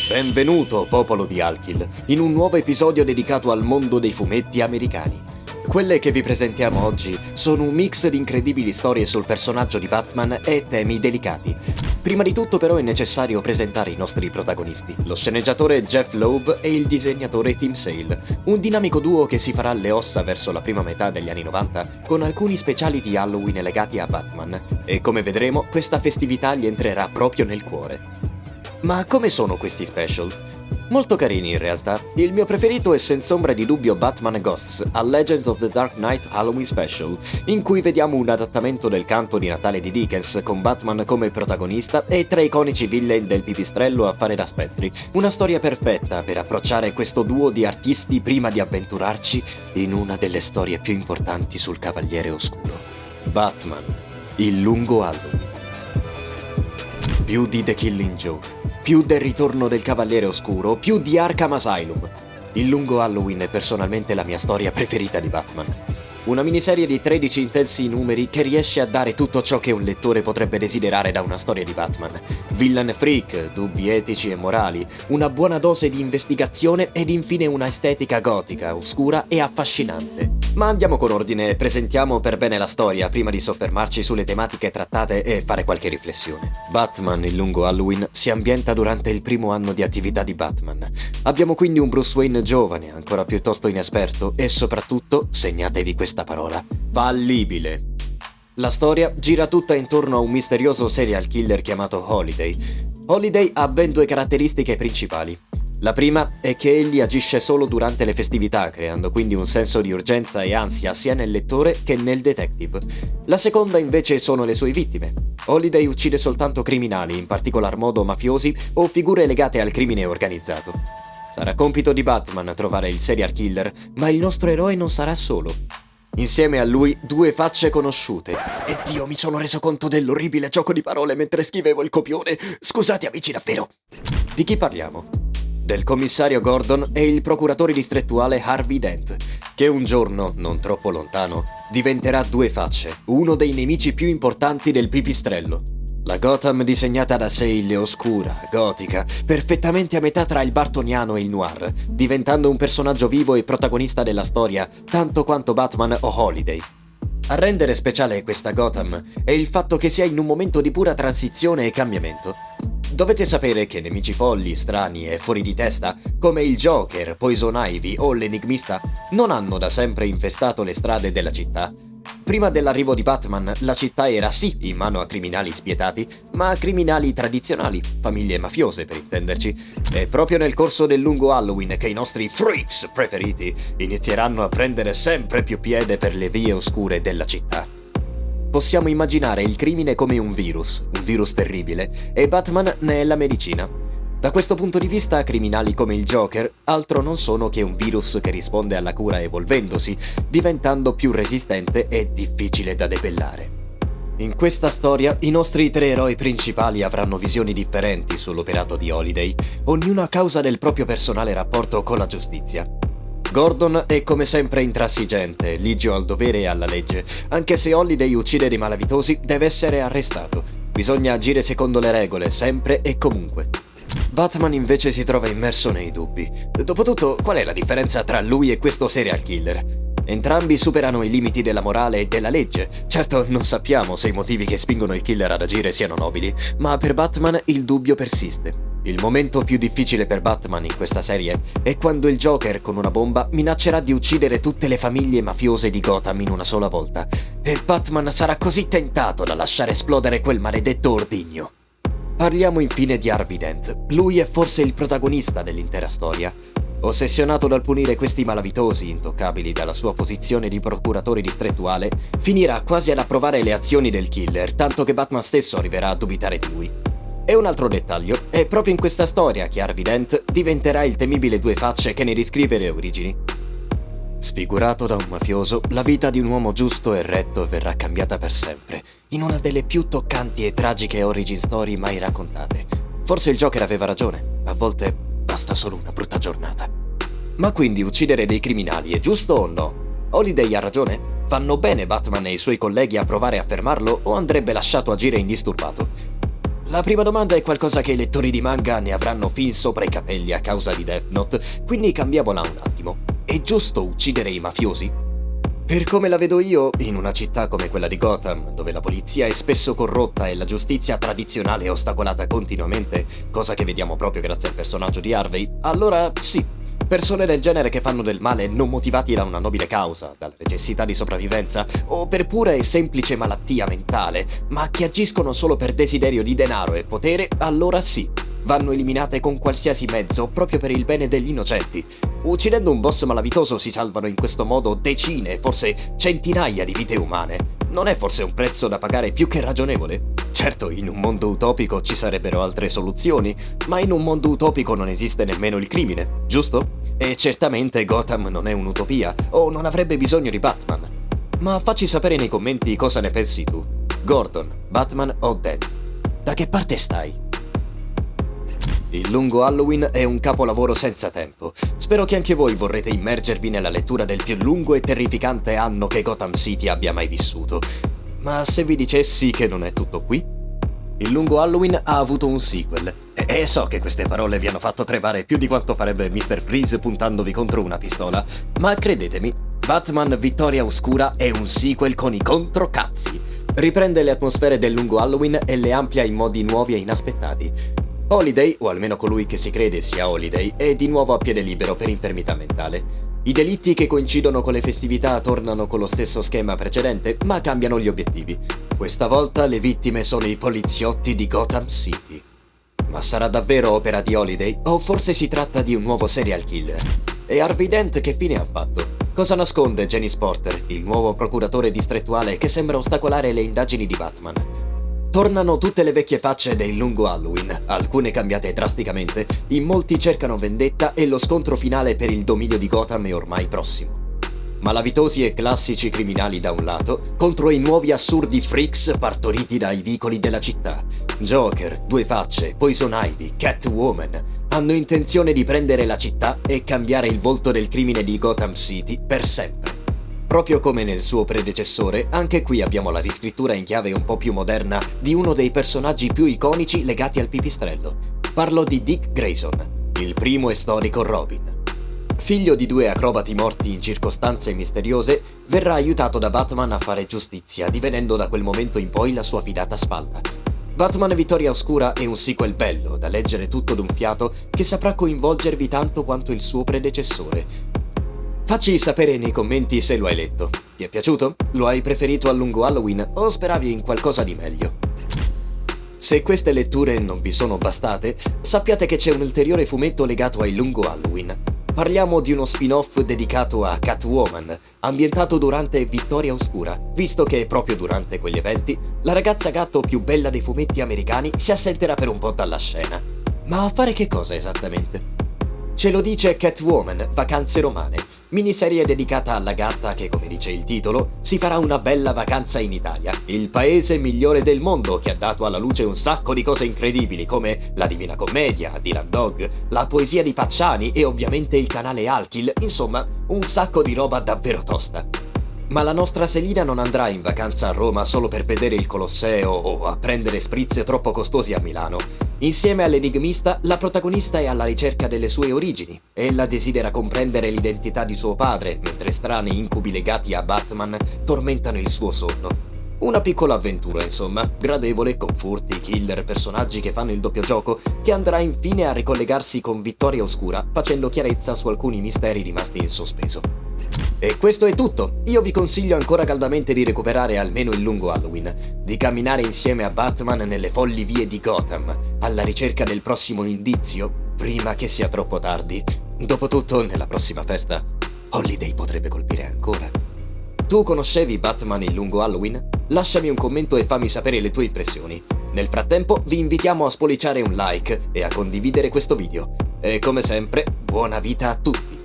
Benvenuto, popolo di Alkill, in un nuovo episodio dedicato al mondo dei fumetti americani. Quelle che vi presentiamo oggi sono un mix di incredibili storie sul personaggio di Batman e temi delicati. Prima di tutto però è necessario presentare i nostri protagonisti, lo sceneggiatore Jeff Loeb e il disegnatore Tim Sale, un dinamico duo che si farà le ossa verso la prima metà degli anni 90 con alcuni speciali di Halloween legati a Batman, e come vedremo questa festività gli entrerà proprio nel cuore. Ma come sono questi special? Molto carini in realtà. Il mio preferito è senza ombra di dubbio Batman Ghosts, A Legend of the Dark Knight Halloween Special, in cui vediamo un adattamento del canto di Natale di Dickens con Batman come protagonista e tre iconici villain del pipistrello a fare da spettri. Una storia perfetta per approcciare questo duo di artisti prima di avventurarci in una delle storie più importanti sul Cavaliere Oscuro. Batman, il lungo Halloween. Più di The Killing Joke, più del ritorno del Cavaliere Oscuro, più di Arkham Asylum. Il lungo Halloween è personalmente la mia storia preferita di Batman. Una miniserie di 13 intensi numeri che riesce a dare tutto ciò che un lettore potrebbe desiderare da una storia di Batman. Villain freak, dubbi etici e morali, una buona dose di investigazione ed infine una estetica gotica, oscura e affascinante. Ma andiamo con ordine e presentiamo per bene la storia prima di soffermarci sulle tematiche trattate e fare qualche riflessione. Batman, il lungo Halloween, si ambienta durante il primo anno di attività di Batman. Abbiamo quindi un Bruce Wayne giovane, ancora piuttosto inesperto e soprattutto, segnatevi questa parola, fallibile. La storia gira tutta intorno a un misterioso serial killer chiamato Holiday. Holiday ha ben due caratteristiche principali. La prima è che egli agisce solo durante le festività, creando quindi un senso di urgenza e ansia sia nel lettore che nel detective. La seconda invece sono le sue vittime. Holiday uccide soltanto criminali, in particolar modo mafiosi o figure legate al crimine organizzato. Sarà compito di Batman trovare il serial killer, ma il nostro eroe non sarà solo. Insieme a lui due facce conosciute. E Dio, mi sono reso conto dell'orribile gioco di parole mentre scrivevo il copione. Scusate amici, davvero. Di chi parliamo? Del commissario Gordon e il procuratore distrettuale Harvey Dent, che un giorno, non troppo lontano, diventerà due facce, uno dei nemici più importanti del pipistrello. La Gotham disegnata da Sale è oscura, gotica, perfettamente a metà tra il bartoniano e il noir, diventando un personaggio vivo e protagonista della storia, tanto quanto Batman o Holiday. A rendere speciale questa Gotham è il fatto che sia in un momento di pura transizione e cambiamento. Dovete sapere che nemici folli, strani e fuori di testa, come il Joker, Poison Ivy o l'Enigmista, non hanno da sempre infestato le strade della città. Prima dell'arrivo di Batman, la città era sì in mano a criminali spietati, ma a criminali tradizionali, famiglie mafiose per intenderci. È proprio nel corso del lungo Halloween che i nostri freaks preferiti inizieranno a prendere sempre più piede per le vie oscure della città. Possiamo immaginare il crimine come un virus terribile, e Batman ne è la medicina. Da questo punto di vista, criminali come il Joker altro non sono che un virus che risponde alla cura evolvendosi, diventando più resistente e difficile da debellare. In questa storia, i nostri tre eroi principali avranno visioni differenti sull'operato di Holiday, ognuno a causa del proprio personale rapporto con la giustizia. Gordon è come sempre intransigente, ligio al dovere e alla legge. Anche se Holiday uccide dei malavitosi, deve essere arrestato. Bisogna agire secondo le regole, sempre e comunque. Batman invece si trova immerso nei dubbi. Dopotutto, qual è la differenza tra lui e questo serial killer? Entrambi superano i limiti della morale e della legge. Certo, non sappiamo se i motivi che spingono il killer ad agire siano nobili, ma per Batman il dubbio persiste. Il momento più difficile per Batman in questa serie è quando il Joker con una bomba minaccerà di uccidere tutte le famiglie mafiose di Gotham in una sola volta, e Batman sarà così tentato da lasciare esplodere quel maledetto ordigno. Parliamo infine di Harvey Dent. Lui è forse il protagonista dell'intera storia. Ossessionato dal punire questi malavitosi, intoccabili dalla sua posizione di procuratore distrettuale, finirà quasi ad approvare le azioni del killer, tanto che Batman stesso arriverà a dubitare di lui. E un altro dettaglio, è proprio in questa storia che Harvey Dent diventerà il temibile due facce che ne riscrive le origini. Sfigurato da un mafioso, la vita di un uomo giusto e retto verrà cambiata per sempre, in una delle più toccanti e tragiche origin story mai raccontate. Forse il Joker aveva ragione, a volte basta solo una brutta giornata. Ma quindi uccidere dei criminali è giusto o no? Holiday ha ragione? Fanno bene Batman e i suoi colleghi a provare a fermarlo o andrebbe lasciato agire indisturbato? La prima domanda è qualcosa che i lettori di manga ne avranno fin sopra i capelli a causa di Death Note, quindi cambiamola un attimo. È giusto uccidere i mafiosi? Per come la vedo io, in una città come quella di Gotham, dove la polizia è spesso corrotta e la giustizia tradizionale è ostacolata continuamente, cosa che vediamo proprio grazie al personaggio di Harvey, allora sì. Persone del genere che fanno del male non motivati da una nobile causa, dalla necessità di sopravvivenza o per pura e semplice malattia mentale, ma che agiscono solo per desiderio di denaro e potere, allora sì, vanno eliminate con qualsiasi mezzo proprio per il bene degli innocenti. Uccidendo un boss malavitoso si salvano in questo modo decine, forse centinaia di vite umane. Non è forse un prezzo da pagare più che ragionevole? Certo, in un mondo utopico ci sarebbero altre soluzioni, ma in un mondo utopico non esiste nemmeno il crimine, giusto? E certamente Gotham non è un'utopia, o non avrebbe bisogno di Batman. Ma facci sapere nei commenti cosa ne pensi tu. Gordon, Batman o Dent? Da che parte stai? Il lungo Halloween è un capolavoro senza tempo. Spero che anche voi vorrete immergervi nella lettura del più lungo e terrificante anno che Gotham City abbia mai vissuto. Ma se vi dicessi che non è tutto qui? Il lungo Halloween ha avuto un sequel, e so che queste parole vi hanno fatto tremare più di quanto farebbe Mr. Freeze puntandovi contro una pistola, ma credetemi, Batman Vittoria Oscura è un sequel con i controcazzi. Riprende le atmosfere del lungo Halloween e le amplia in modi nuovi e inaspettati. Holiday, o almeno colui che si crede sia Holiday, è di nuovo a piede libero per infermità mentale. I delitti che coincidono con le festività tornano con lo stesso schema precedente, ma cambiano gli obiettivi. Questa volta le vittime sono i poliziotti di Gotham City. Ma sarà davvero opera di Holiday? O forse si tratta di un nuovo serial killer? E Harvey Dent che fine ha fatto? Cosa nasconde Janice Porter, il nuovo procuratore distrettuale che sembra ostacolare le indagini di Batman? Tornano tutte le vecchie facce del lungo Halloween, alcune cambiate drasticamente, in molti cercano vendetta e lo scontro finale per il dominio di Gotham è ormai prossimo. Malavitosi e classici criminali da un lato, contro i nuovi assurdi freaks partoriti dai vicoli della città. Joker, Due Facce, Poison Ivy, Catwoman hanno intenzione di prendere la città e cambiare il volto del crimine di Gotham City per sempre. Proprio come nel suo predecessore, anche qui abbiamo la riscrittura in chiave un po' più moderna di uno dei personaggi più iconici legati al pipistrello. Parlo di Dick Grayson, il primo e storico Robin. Figlio di due acrobati morti in circostanze misteriose, verrà aiutato da Batman a fare giustizia, divenendo da quel momento in poi la sua fidata spalla. Batman Vittoria Oscura è un sequel bello, da leggere tutto d'un fiato, che saprà coinvolgervi tanto quanto il suo predecessore. Facci sapere nei commenti se lo hai letto. Ti è piaciuto? Lo hai preferito al lungo Halloween o speravi in qualcosa di meglio? Se queste letture non vi sono bastate, sappiate che c'è un ulteriore fumetto legato al lungo Halloween. Parliamo di uno spin-off dedicato a Catwoman, ambientato durante Vittoria Oscura, visto che proprio durante quegli eventi la ragazza gatto più bella dei fumetti americani si assenterà per un po' dalla scena. Ma a fare che cosa esattamente? Ce lo dice Catwoman, Vacanze Romane, miniserie dedicata alla gatta che, come dice il titolo, si farà una bella vacanza in Italia, il paese migliore del mondo che ha dato alla luce un sacco di cose incredibili come la Divina Commedia, Dylan Dog, la poesia di Pacciani e ovviamente il canale Alkill, insomma, un sacco di roba davvero tosta. Ma la nostra Selina non andrà in vacanza a Roma solo per vedere il Colosseo o a prendere spritz troppo costosi a Milano. Insieme all'enigmista, la protagonista è alla ricerca delle sue origini. Ella desidera comprendere l'identità di suo padre, mentre strani incubi legati a Batman tormentano il suo sonno. Una piccola avventura, insomma, gradevole, con furti, killer, personaggi che fanno il doppio gioco, che andrà infine a ricollegarsi con Vittoria Oscura, facendo chiarezza su alcuni misteri rimasti in sospeso. E questo è tutto. Io vi consiglio ancora caldamente di recuperare almeno il lungo Halloween, di camminare insieme a Batman nelle folli vie di Gotham, alla ricerca del prossimo indizio, prima che sia troppo tardi. Dopotutto, nella prossima festa, Holiday potrebbe colpire ancora. Tu conoscevi Batman il lungo Halloween? Lasciami un commento e fammi sapere le tue impressioni. Nel frattempo vi invitiamo a spolliciare un like e a condividere questo video. E come sempre, buona vita a tutti!